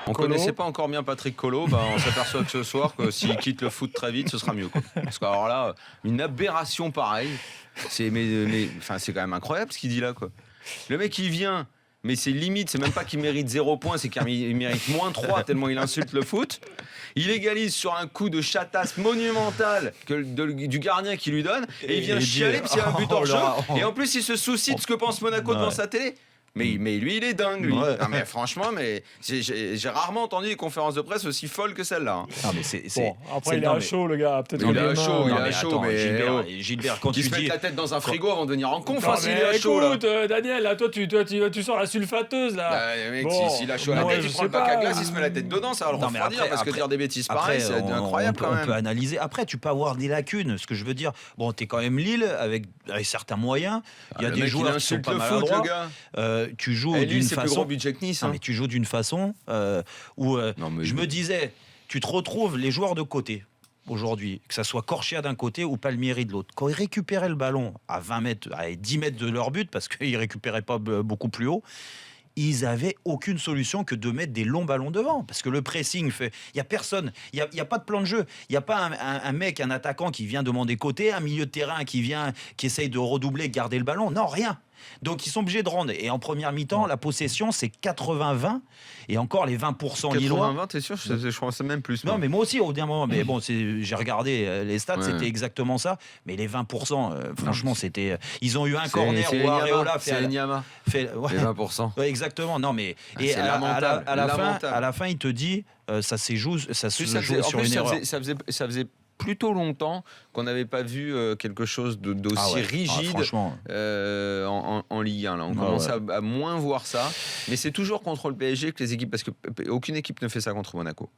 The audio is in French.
On connaissait pas encore bien Patrick Colo, on s'aperçoit que ce soir, que s'il quitte le foot très vite, ce sera mieux, quoi. Parce que alors là, une aberration pareille, c'est c'est quand même incroyable ce qu'il dit là, quoi. Le mec il vient, mais c'est limite, c'est même pas qu'il mérite 0 points, c'est qu'il mérite -3 tellement il insulte le foot. Il égalise sur un coup de chatasse monumental du gardien qui lui donne, et il vient chialer parce qu'il y a un but hors jeu. Et en plus, il se soucie de ce que pense Monaco devant sa télé. Mais lui, il est dingue, lui. Ouais. Non, mais franchement, j'ai rarement entendu des conférences de presse aussi folles que celle-là. Non, mais après, il est à chaud, le gars. Peut-être il est à chaud, mais Gilbert, quand il tu se met dis la tête dans un frigo avant de venir en conf, s'il mais est à chaud, là. écoute, Daniel, là, toi, tu sors la sulfateuse, là. Mec, s'il a chaud à la tête, il prend le bac à glace, il se met la tête dedans, ça va le refroidir, parce que dire des bêtises pareilles, c'est incroyable quand même. On peut analyser. Après, tu peux avoir des lacunes. Ce que je veux dire, bon, t'es quand même Lille, avec certains moyens. Il y a des joueurs qui sont pas maladroits. Tu joues d'une c'est plus gros budget que Nice. mais tu joues d'une façon où je me disais, tu te retrouves les joueurs de côté aujourd'hui, que ça soit Corchia d'un côté ou Palmieri de l'autre, quand ils récupéraient le ballon à 20 mètres, à 10 mètres de leur but, parce qu'ils récupéraient pas beaucoup plus haut, ils avaient aucune solution que de mettre des longs ballons devant, parce que le pressing fait, il y a personne, il y a pas de plan de jeu, il y a pas un attaquant qui vient demander côté, un milieu de terrain qui essaye de redoubler, garder le ballon, non, rien. Donc ils sont obligés de rendre. Et en première mi-temps, la possession c'est 80-20 et encore les 20% lillois. 80-20, t'es sûr? Je crois que c'est même plus. Non, mais moi aussi au dernier moment. Mais bon, j'ai regardé les stats, c'était exactement ça. Mais les 20%, franchement, c'était. Ils ont eu un corner où Areola fait. C'est Enyama. Les 20%. Ouais, exactement. Non, mais et à la fin, il te dit, ça se joue sur une erreur. Ça faisait plutôt longtemps qu'on n'avait pas vu quelque chose d'aussi rigide en Ligue 1. Là. On commence à moins voir ça. Mais c'est toujours contre le PSG que les équipes, parce qu'aucune équipe ne fait ça contre Monaco.